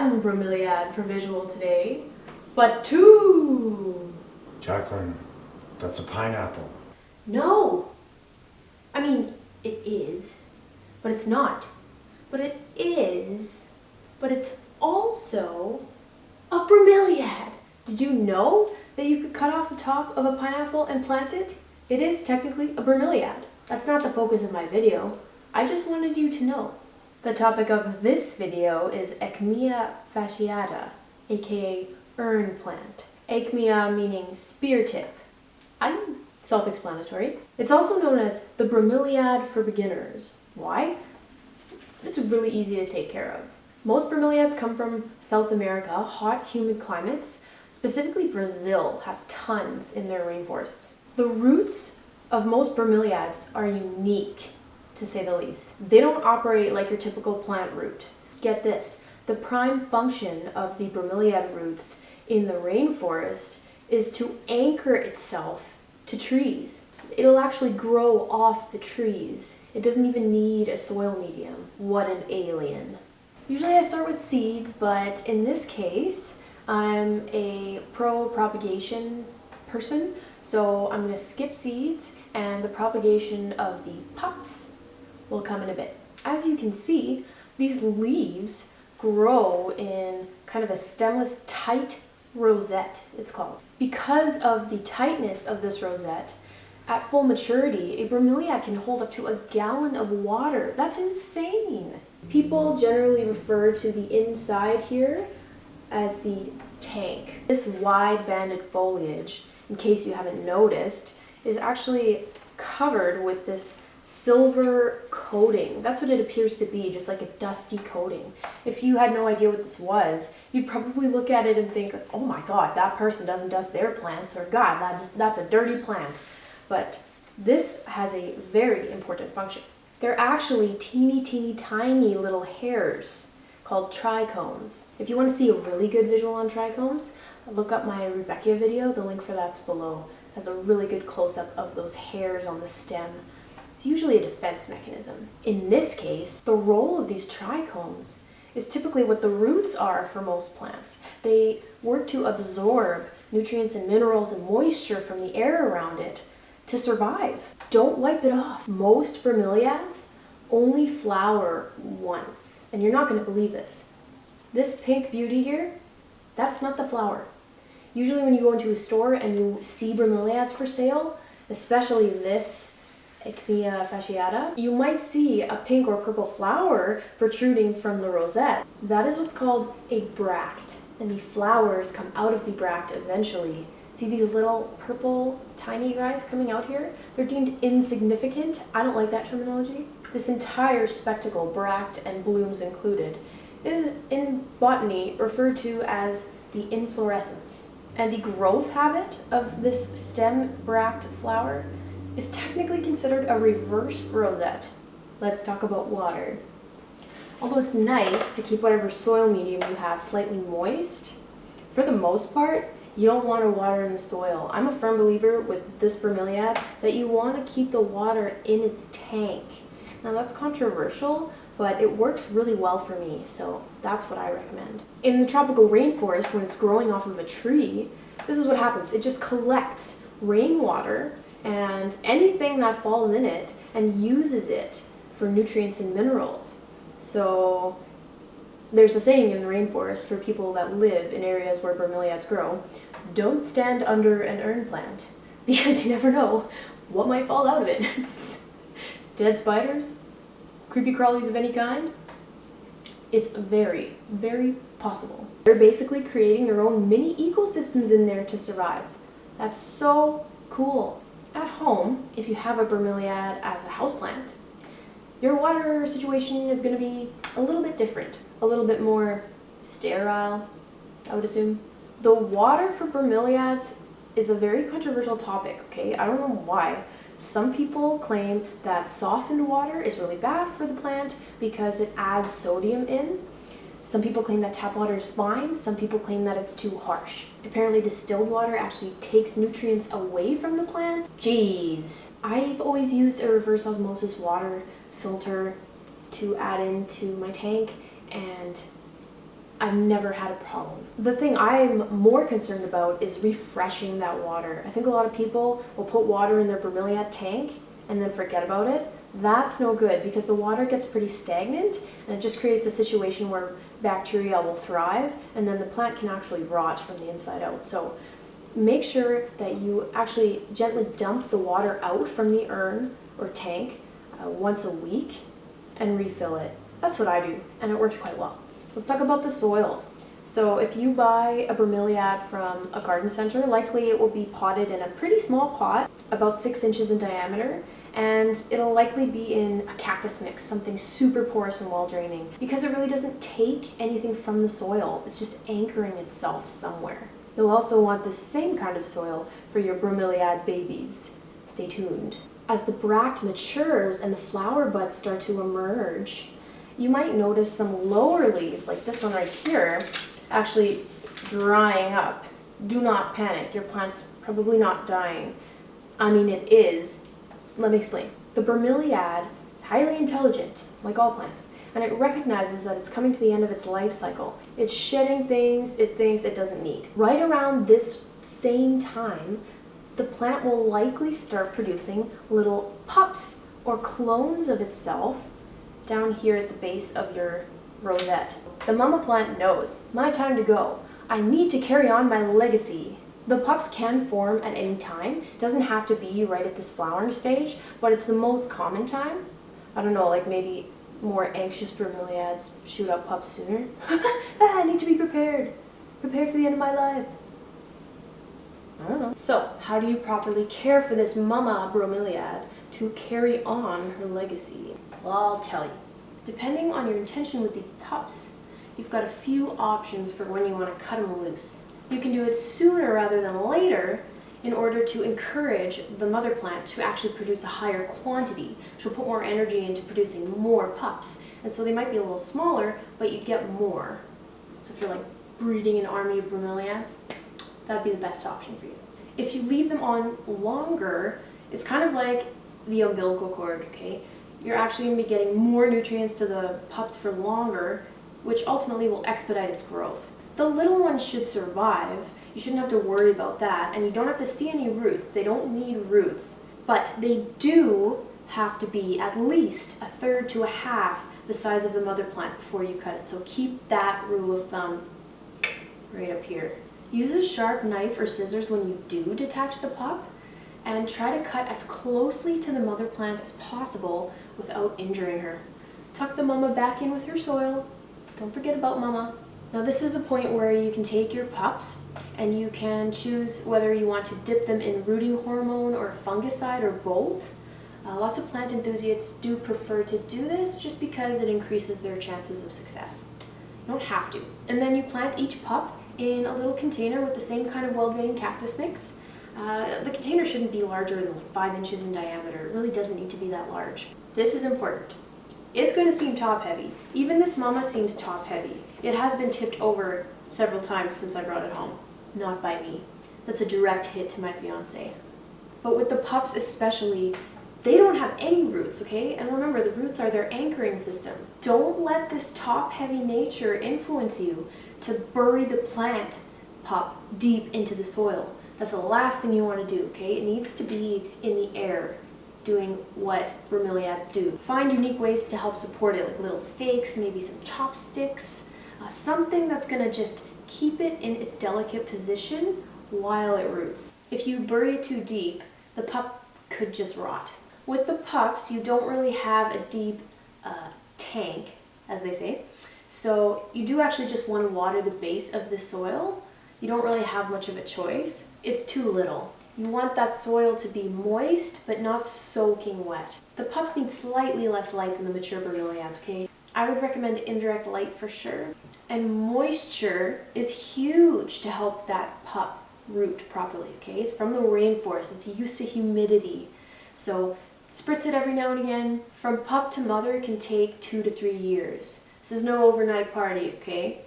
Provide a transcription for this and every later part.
one bromeliad for visual today, but two! Jacqueline, that's a pineapple. No! I mean, it is, but it's not. But it is, but it's also a bromeliad. Did you know that you could cut off the top of a pineapple and plant it? It is technically a bromeliad. That's not the focus of my video. I just wanted you to know. The topic of this video is Aechmea fasciata, aka urn plant. Aechmea meaning spear tip. I'm self-explanatory. It's also known as the bromeliad for beginners. Why? It's really easy to take care of. Most bromeliads come from South America, hot, humid climates. Specifically Brazil has tons in their rainforests. The roots of most bromeliads are unique, to say the least. They don't operate like your typical plant root. Get this, the prime function of the bromeliad roots in the rainforest is to anchor itself to trees. It'll actually grow off the trees. It doesn't even need a soil medium. What an alien. Usually I start with seeds, but in this case, I'm a pro-propagation person, so I'm going to skip seeds, and the propagation of the pups will come in a bit. As you can see, these leaves grow in kind of a stemless, tight rosette, it's called. Because of the tightness of this rosette, at full maturity, a bromeliad can hold up to 1 gallon of water. That's insane! People generally refer to the inside here as the tank. This wide-banded foliage, in case you haven't noticed, is actually covered with this silver coating. That's what it appears to be, just like a dusty coating. If you had no idea what this was, you'd probably look at it and think, oh my god, that person doesn't dust their plants, or god, that's a dirty plant. But this has a very important function. They're actually teeny tiny little hairs called trichomes. If you want to see a really good visual on trichomes, look up my Rudbeckia video. The link for that's below. It has a really good close-up of those hairs on the stem. It's usually a defense mechanism. In this case, the role of these trichomes is typically what the roots are for most plants. They work to absorb nutrients and minerals and moisture from the air around it to survive. Don't wipe it off. Most bromeliads only flower once. And you're not going to believe this. This pink beauty here, that's not the flower. Usually when you go into a store and you see bromeliads for sale, especially this Aechmea fasciata, you might see a pink or purple flower protruding from the rosette. That is what's called a bract, and the flowers come out of the bract eventually. See these little purple tiny guys coming out here? They're deemed insignificant. I don't like that terminology. This entire spectacle, bract and blooms included, is in botany referred to as the inflorescence. And the growth habit of this stem bract flower is technically considered a reverse rosette. Let's talk about water. Although it's nice to keep whatever soil medium you have slightly moist, for the most part, you don't want to water in the soil. I'm a firm believer with this bromeliad that you want to keep the water in its tank. Now that's controversial, but it works really well for me, so that's what I recommend. In the tropical rainforest, when it's growing off of a tree, this is what happens. It just collects rainwater and anything that falls in it and uses it for nutrients and minerals. So there's a saying in the rainforest for people that live in areas where bromeliads grow, don't stand under an urn plant, because you never know what might fall out of it. Dead spiders? Creepy crawlies of any kind? It's very, very possible. They're basically creating their own mini ecosystems in there to survive. That's so cool. At home, if you have a bromeliad as a houseplant, your water situation is going to be a little bit different. A little bit more sterile, I would assume. The water for bromeliads is a very controversial topic, okay? I don't know why. Some people claim that softened water is really bad for the plant because it adds sodium in. Some people claim that tap water is fine. Some people claim that it's too harsh. Apparently distilled water actually takes nutrients away from the plant. Jeez. I've always used a reverse osmosis water filter to add into my tank, and I've never had a problem. The thing I'm more concerned about is refreshing that water. I think a lot of people will put water in their bromeliad tank and then forget about it. That's no good because the water gets pretty stagnant and it just creates a situation where bacteria will thrive and then the plant can actually rot from the inside out. So make sure that you actually gently dump the water out from the urn or tank once a week and refill it. That's what I do, and it works quite well. Let's talk about the soil. So if you buy a bromeliad from a garden center, likely it will be potted in a pretty small pot, about 6 inches in diameter, and it'll likely be in a cactus mix, something super porous and well draining, because it really doesn't take anything from the soil. It's just anchoring itself somewhere. You'll also want the same kind of soil for your bromeliad babies. Stay tuned. As the bract matures and the flower buds start to emerge, you might notice some lower leaves, like this one right here, actually drying up. Do not panic. Your plant's probably not dying. I mean, it is. Let me explain. The bromeliad is highly intelligent, like all plants, and it recognizes that it's coming to the end of its life cycle. It's shedding things it thinks it doesn't need. Right around this same time, the plant will likely start producing little pups or clones of itself down here at the base of your rosette. The mama plant knows, my time to go. I need to carry on my legacy. The pups can form at any time. It doesn't have to be right at this flowering stage, but it's the most common time. I don't know, like maybe more anxious bromeliads shoot up pups sooner. I need to be prepared. Prepared for the end of my life. I don't know. So, how do you properly care for this mama bromeliad to carry on her legacy? Well, I'll tell you. Depending on your intention with these pups, you've got a few options for when you want to cut them loose. You can do it sooner rather than later in order to encourage the mother plant to actually produce a higher quantity. She'll put more energy into producing more pups. And so they might be a little smaller, but you get more. So if you're like breeding an army of bromeliads, that'd be the best option for you. If you leave them on longer, it's kind of like the umbilical cord, okay? You're actually going to be getting more nutrients to the pups for longer, which ultimately will expedite its growth. The little ones should survive. You shouldn't have to worry about that, and you don't have to see any roots. They don't need roots, but they do have to be at least 1/3 to 1/2 the size of the mother plant before you cut it. So keep that rule of thumb right up here. Use a sharp knife or scissors when you do detach the pup, and try to cut as closely to the mother plant as possible without injuring her. Tuck the mama back in with your soil. Don't forget about mama. Now this is the point where you can take your pups and you can choose whether you want to dip them in rooting hormone or fungicide or both. Lots of plant enthusiasts do prefer to do this just because it increases their chances of success. You don't have to. And then you plant each pup in a little container with the same kind of well-draining cactus mix. The container shouldn't be larger than like 5 inches in diameter. It really doesn't need to be that large. This is important. It's going to seem top heavy. Even this mama seems top heavy. It has been tipped over several times since I brought it home. Not by me. That's a direct hit to my fiance. But with the pups especially, they don't have any roots, okay? And remember, the roots are their anchoring system. Don't let this top heavy nature influence you to bury the plant pup deep into the soil. That's the last thing you want to do, okay? It needs to be in the air, doing what bromeliads do. Find unique ways to help support it, like little stakes, maybe some chopsticks, something that's gonna just keep it in its delicate position while it roots. If you bury it too deep, the pup could just rot. With the pups, you don't really have a deep tank, as they say, so you do actually just want to water the base of the soil. You don't really have much of a choice. It's too little. You want that soil to be moist, but not soaking wet. The pups need slightly less light than the mature bromeliads, okay? I would recommend indirect light for sure. And moisture is huge to help that pup root properly, okay? It's from the rainforest. It's used to humidity. So spritz it every now and again. From pup to mother, it can take 2 to 3 years. This is no overnight party, okay?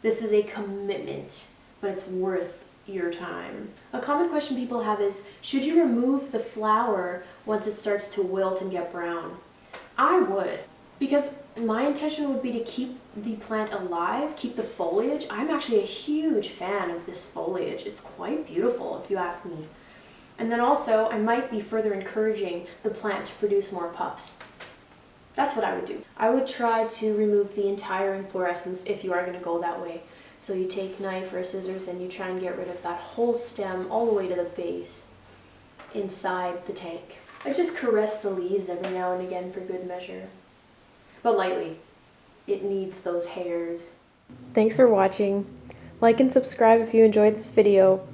This is a commitment, but it's worth your time. A common question people have is, should you remove the flower once it starts to wilt and get brown? I would. Because my intention would be to keep the plant alive, keep the foliage. I'm actually a huge fan of this foliage. It's quite beautiful if you ask me. And then also I might be further encouraging the plant to produce more pups. That's what I would do. I would try to remove the entire inflorescence if you are going to go that way. So you take a knife or scissors and you try and get rid of that whole stem all the way to the base inside the tank. I just caress the leaves every now and again for good measure. But lightly. It needs those hairs. Thanks for watching. Like and subscribe if you enjoyed this video.